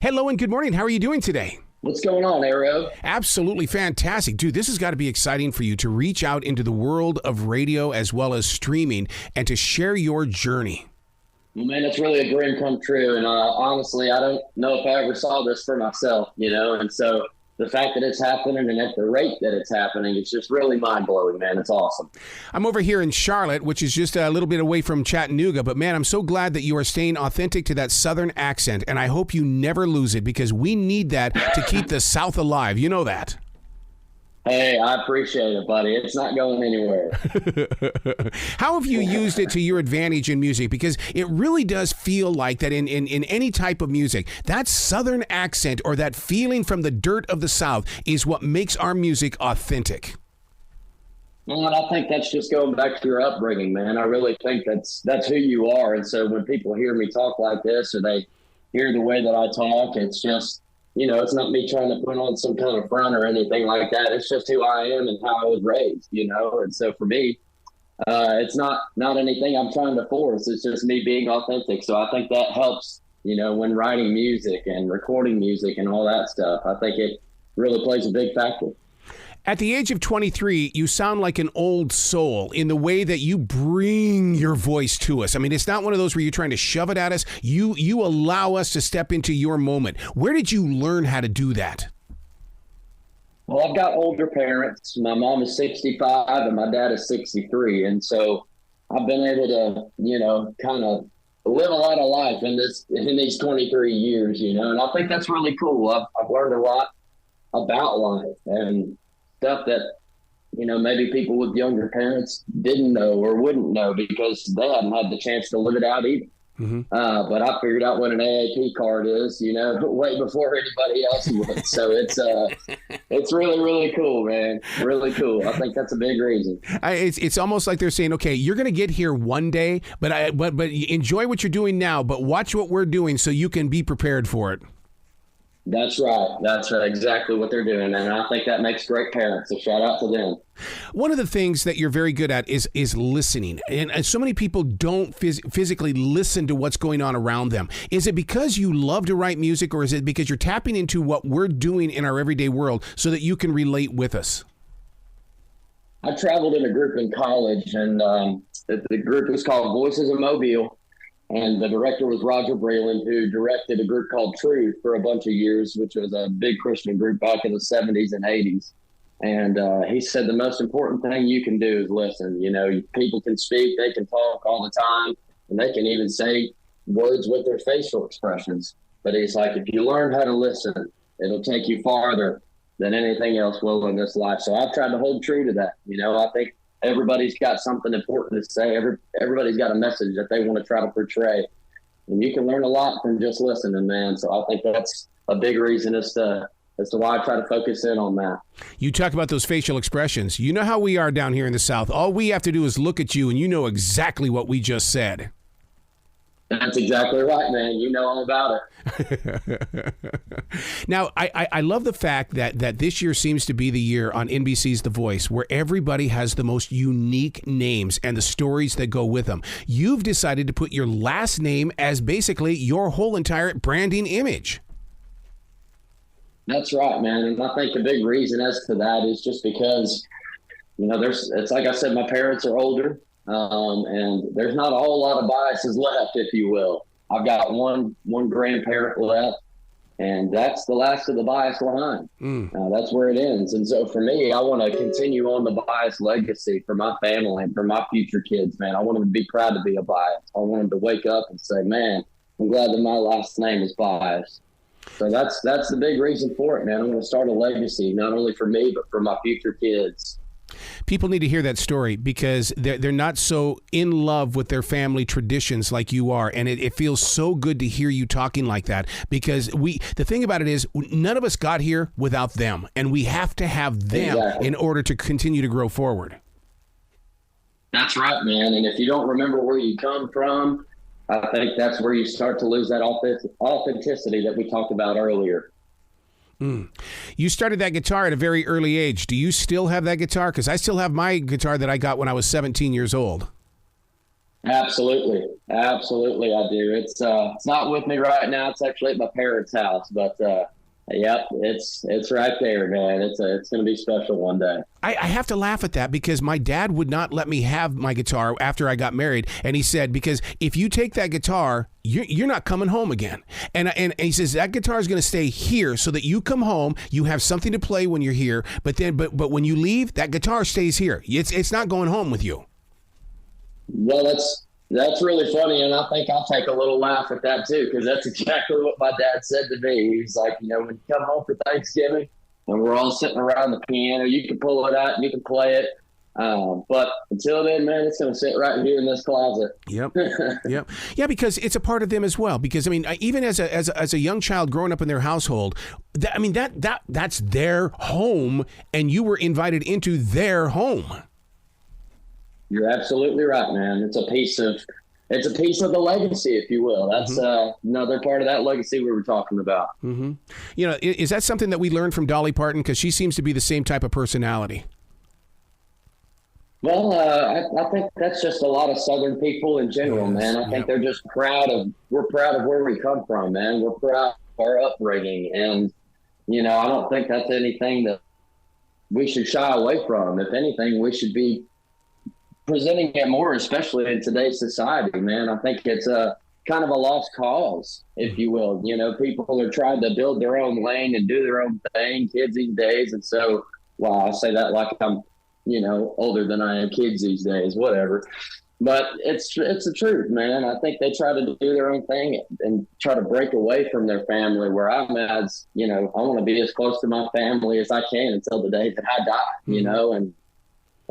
Hello and good morning. How are you doing today? What's going on, Arrow? Absolutely fantastic. Dude, this has got to be exciting for you to reach out into the world of radio as well as streaming and to share your journey. Well, man, it's really a dream come true. And honestly, I don't know if I ever saw this for myself, and so the fact that it's happening and at the rate that it's happening, it's just really mind-blowing, man. It's awesome. I'm over here in Charlotte, which is just a little bit away from Chattanooga, but man, I'm so glad that you are staying authentic to that Southern accent, and I hope you never lose it because we need that to keep the South alive. You know that. Hey, I appreciate it, buddy. It's not going anywhere. How have you used it to your advantage in music? Because it really does feel like that in any type of music, that Southern accent or that feeling from the dirt of the South is what makes our music authentic. Well, and I think that's just going back to your upbringing, man. I really think that's who you are. And so when people hear me talk like this or they hear the way that I talk, it's just, it's not me trying to put on some kind of front or anything like that. It's just who I am and how I was raised, And so for me, it's not anything I'm trying to force. It's just me being authentic. So I think that helps, when writing music and recording music and all that stuff. I think it really plays a big factor. At the age of 23, you sound like an old soul in the way that you bring your voice to us. I mean, it's not one of those where you're trying to shove it at us. You allow us to step into your moment. Where did you learn how to do that? Well, I've got older parents. My mom is 65 and my dad is 63. And so I've been able to, kind of live a lot of life in these 23 years, and I think that's really cool. I've learned a lot about life and stuff that, maybe people with younger parents didn't know or wouldn't know because they hadn't had the chance to live it out either. Mm-hmm. But I figured out what an AAP card is, way before anybody else would. So it's really, really cool, man. Really cool. I think that's a big reason. It's almost like they're saying, okay, you're going to get here one day, but enjoy what you're doing now, but watch what we're doing so you can be prepared for it. That's right. That's exactly what they're doing. And I think that makes great parents. So shout out to them. One of the things that you're very good at is listening. And so many people don't physically listen to what's going on around them. Is it because you love to write music, or is it because you're tapping into what we're doing in our everyday world so that you can relate with us? I traveled in a group in college, and the group was called Voices of Mobile. And the director was Roger Breland, who directed a group called Truth for a bunch of years, which was a big Christian group back in the 70s and 80s. And he said the most important thing you can do is listen. People can speak, they can talk all the time, and they can even say words with their facial expressions. But he's like, if you learn how to listen, it'll take you farther than anything else will in this life. So I've tried to hold true to that. I think everybody's got something important to say. Everybody's got a message that they want to try to portray. And you can learn a lot from just listening, man. So I think that's a big reason as to why I try to focus in on that. You talk about those facial expressions. You know how we are down here in the South. All we have to do is look at you, and you know exactly what we just said. That's exactly right, man. You know all about it. Now, I love the fact that this year seems to be the year on NBC's The Voice where everybody has the most unique names and the stories that go with them. You've decided to put your last name as basically your whole entire branding image. That's right, man. And I think the big reason as to that is just because, it's like I said, my parents are older. And there's not a whole lot of biases left, if you will. I've got one grandparent left, and that's the last of the bias line. That's where it ends. And so for me, I want to continue on the bias legacy for my family and for my future kids, man. I want them to be proud to be a bias. I want them to wake up and say, man, I'm glad that my last name is Bias. So that's the big reason for it, man. I want to start a legacy, not only for me, but for my future kids. People need to hear that story because they're not so in love with their family traditions like you are. And it feels so good to hear you talking like that because the thing about it is none of us got here without them. And we have to have them in order to continue to grow forward. That's right, man. And if you don't remember where you come from, I think that's where you start to lose that authenticity that we talked about earlier. You started that guitar at a very early age. Do you still have that guitar? Because I still have my guitar that I got when I was 17 years old. Absolutely. Absolutely. I do. It's not with me right now. It's actually at my parents' house, but, yep, it's right there, man. It's going to be special one day. I have to laugh at that because my dad would not let me have my guitar after I got married. And he said, because if you take that guitar, you're not coming home again. And he says, that guitar is going to stay here so that you come home, you have something to play when you're here. But when you leave, that guitar stays here. It's not going home with you. Well, that's really funny, and I think I'll take a little laugh at that too, because that's exactly what my dad said to me. He's like, when you come home for Thanksgiving and we're all sitting around the piano, you can pull it out and you can play it. But until then, man, it's going to sit right here in this closet. Yep. Yep. Yeah, because it's a part of them as well. Because I mean, even as a young child growing up in their household, that's their home, and you were invited into their home. You're absolutely right, man. It's a piece of the legacy, if you will. That's another part of that legacy we were talking about. Mm-hmm. Is that something that we learned from Dolly Parton? Because she seems to be the same type of personality. Well, I think that's just a lot of Southern people in general, man. I think they're just we're proud of where we come from, man. We're proud of our upbringing. And, I don't think that's anything that we should shy away from. If anything, we should be presenting it more, especially in today's society, man. I think it's a kind of a lost cause, if you will. People are trying to build their own lane and do their own thing, kids these days. And so, well, I say that like I'm, older than I am, kids these days, whatever. But it's the truth, man. I think they try to do their own thing and try to break away from their family, where I'm as, I want to be as close to my family as I can until the day that I die,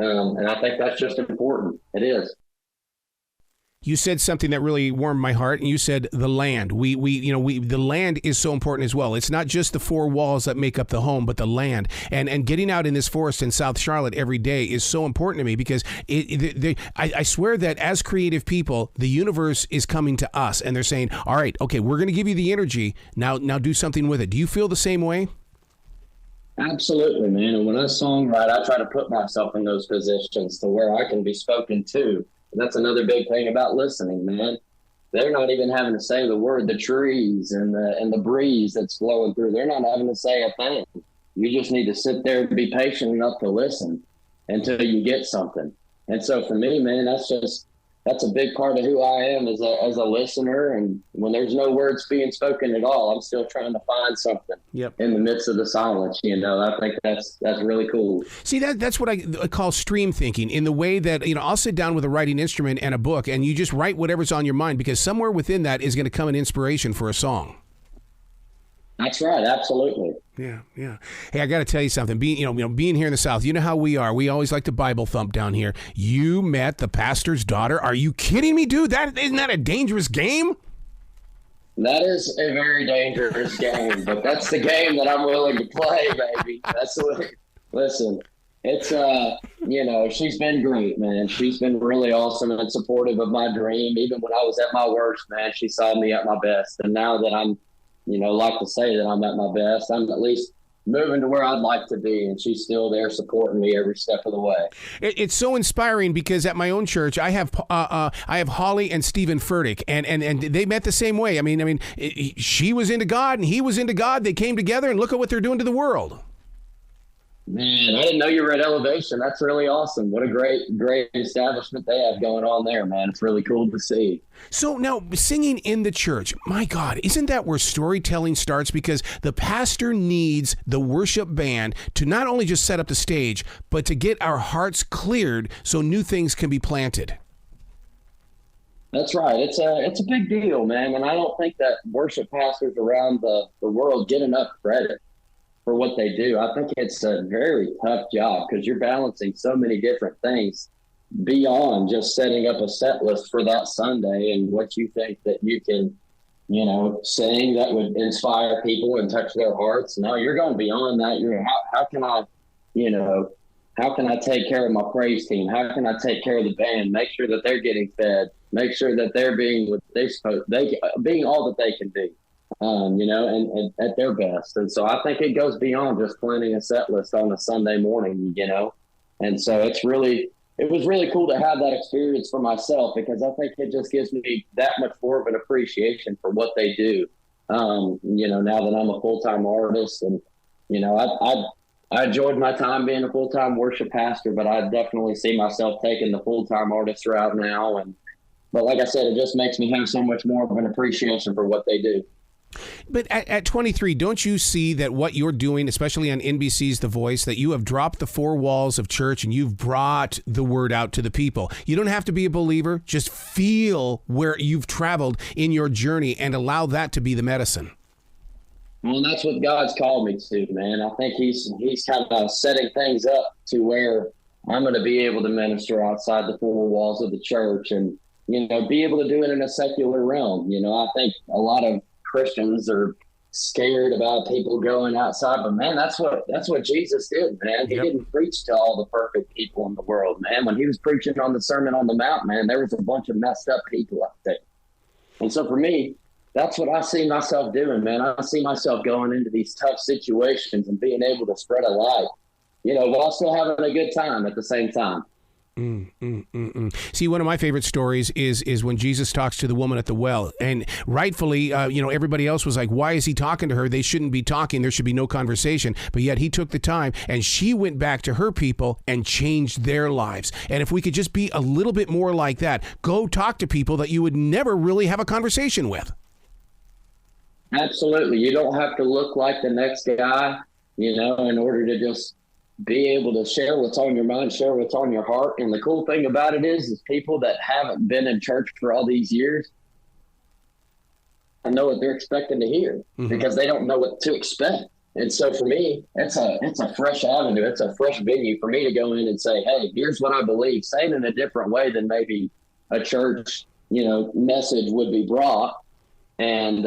and I think that's just important. It is. You said something that really warmed my heart, and you said the land. The land is so important as well. It's not just the four walls that make up the home, but the land. And getting out in this forest in South Charlotte every day is so important to me, because I swear that as creative people, the universe is coming to us, and they're saying, all right, okay, we're going to give you the energy. Now do something with it. Do you feel the same way? Absolutely, man. And when I songwrite, I try to put myself in those positions to where I can be spoken to. And that's another big thing about listening, man. They're not even having to say the word, the trees and the breeze that's flowing through. They're not having to say a thing. You just need to sit there and be patient enough to listen until you get something. And so for me, man, that's a big part of who I am as a listener. And when there's no words being spoken at all, I'm still trying to find something in the midst of the silence. I think that's really cool. See, that's what I call stream thinking, in the way that, I'll sit down with a writing instrument and a book, and you just write whatever's on your mind, because somewhere within that is going to come an inspiration for a song. That's right. Absolutely. Yeah. Hey, I got to tell you something. Being here in the South, you know how we are. We always like to Bible thump down here. You met the pastor's daughter. Are you kidding me, dude? Isn't that a dangerous game? That is a very dangerous game, but that's the game that I'm willing to play, baby. Listen, it's, she's been great, man. She's been really awesome and supportive of my dream. Even when I was at my worst, man, she saw me at my best. And now that I'm, like to say that I'm at my best, I'm at least moving to where I'd like to be, and she's still there supporting me every step of the way. It's so inspiring, because at my own church, I have Holly and Stephen Furtick, and they met the same way. I mean, she was into God and he was into God. They came together, and look at what they're doing to the world. Man, I didn't know you were at Elevation. That's really awesome. What a great establishment they have going on there, man. It's really cool to see. So now, singing in the church, my God, isn't that where storytelling starts? Because the pastor needs the worship band to not only just set up the stage, but to get our hearts cleared so new things can be planted. That's right. It's a big deal, man. And I don't think that worship pastors around the world get enough credit for what they do. I think it's a very tough job, because you're balancing so many different things beyond just setting up a set list for that Sunday and what you think that you can, sing that would inspire people and touch their hearts. No, you're going beyond that. How can I take care of my praise team? How can I take care of the band? Make sure that they're getting fed. Make sure that they're being what being all that they can be. And at their best. And so I think it goes beyond just planning a set list on a Sunday morning, and so it's really it was really cool to have that experience for myself, because I think it just gives me that much more of an appreciation for what they do. Now that I'm a full-time artist, and, I enjoyed my time being a full-time worship pastor, but I definitely see myself taking the full-time artist route now. But like I said, it just makes me have so much more of an appreciation for what they do. But at 23, don't you see that what you're doing, especially on NBC's The Voice, that you have dropped the four walls of church and you've brought the word out to the people? You don't have to be a believer. Just feel where you've traveled in your journey and allow that to be the medicine. Well, that's what God's called me to, man. I think he's kind of setting things up to where I'm going to be able to minister outside the four walls of the church and, be able to do it in a secular realm. I think a lot of Christians are scared about people going outside, but man, that's what Jesus did, man. He didn't preach to all the perfect people in the world, man. When he was preaching on the Sermon on the Mount, man, there was a bunch of messed up people out there. And so for me, that's what I see myself doing, man. I see myself going into these tough situations and being able to spread a light, while still having a good time at the same time. See, one of my favorite stories is when Jesus talks to the woman at the well, and rightfully, everybody else was like, why is he talking to her? They shouldn't be talking. There should be no conversation. But yet he took the time, and she went back to her people and changed their lives. And if we could just be a little bit more like that, go talk to people that you would never really have a conversation with. Absolutely. You don't have to look like the next guy, in order to just be able to share what's on your mind, share what's on your heart. And the cool thing about it is people that haven't been in church for all these years, I know what they're expecting to hear because they don't know what to expect. And so for me, it's a fresh avenue. It's a fresh venue for me to go in and say, hey, here's what I believe, say it in a different way than maybe a church, message would be brought. And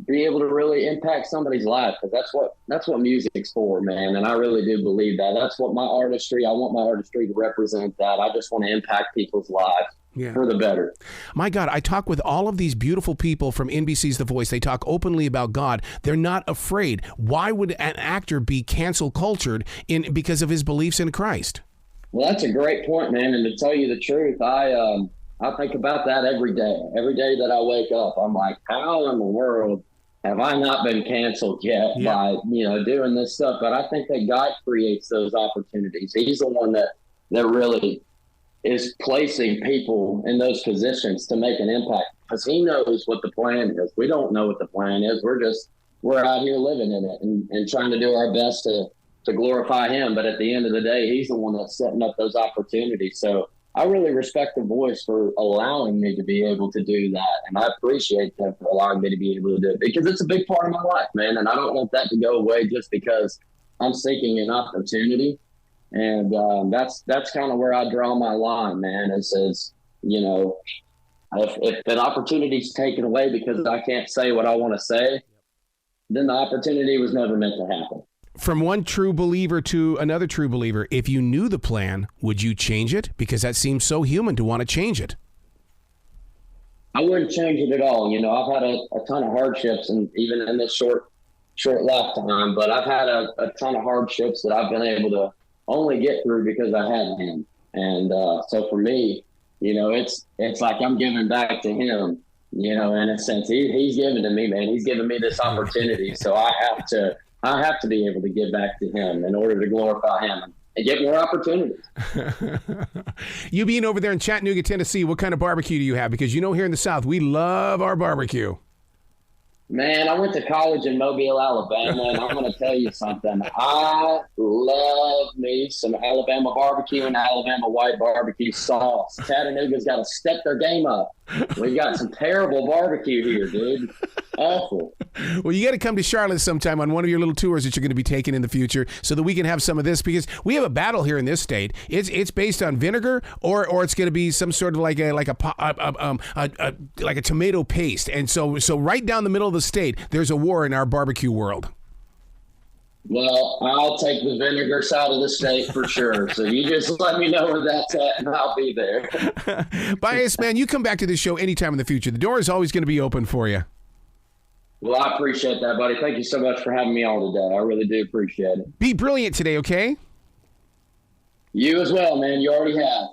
be able to really impact somebody's life, because that's what music's for, man. And I really do believe that. That's what I want my artistry to represent that. I just want to impact people's lives for the better. My God, I talk with all of these beautiful people from NBC's The Voice. They talk openly about God. They're not afraid. Why would an actor be cancel cultured because of his beliefs in Christ? Well, that's a great point, man. And to tell you the truth, I think about that every day. Every day that I wake up, I'm like, how in the world have I not been canceled yet by, doing this stuff? But I think that God creates those opportunities. He's the one that really is placing people in those positions to make an impact, because he knows what the plan is. We don't know what the plan is. We're out here living in it and trying to do our best to glorify him. But at the end of the day, he's the one that's setting up those opportunities. So I really respect The Voice for allowing me to be able to do that. And I appreciate them for allowing me to be able to do it, because it's a big part of my life, man. And I don't want that to go away just because I'm seeking an opportunity. And that's kind of where I draw my line, man. It says, if an opportunity is taken away because I can't say what I want to say, then the opportunity was never meant to happen. From one true believer to another true believer, if you knew the plan, would you change it? Because that seems so human to want to change it. I wouldn't change it at all. I've had a ton of hardships, and even in this short lifetime, but I've had a ton of hardships that I've been able to only get through because I had him. And so for me, it's like I'm giving back to him, in a sense. He's giving to me, man. He's giving me this opportunity. So I have to be able to give back to him in order to glorify him and get more opportunities. You being over there in Chattanooga, Tennessee, what kind of barbecue do you have? Because here in the South, we love our barbecue. Man, I went to college in Mobile, Alabama, and I'm going to tell you something. I love me some Alabama barbecue and Alabama white barbecue sauce. Chattanooga's got to step their game up. We got some terrible barbecue here, dude. Awful. Well, you got to come to Charlotte sometime on one of your little tours that you're going to be taking in the future, so that we can have some of this, because we have a battle here in this state. It's based on vinegar, or it's going to be some sort of like a tomato paste. And so right down the middle of the state, there's a war in our barbecue world. Well, I'll take the vinegar side of the state for sure. So you just let me know where that's at, and I'll be there. Bias, man, you come back to this show anytime in the future. The door is always going to be open for you. Well, I appreciate that, buddy. Thank you so much for having me on today. I really do appreciate it. Be brilliant today, okay? You as well, man. You already have.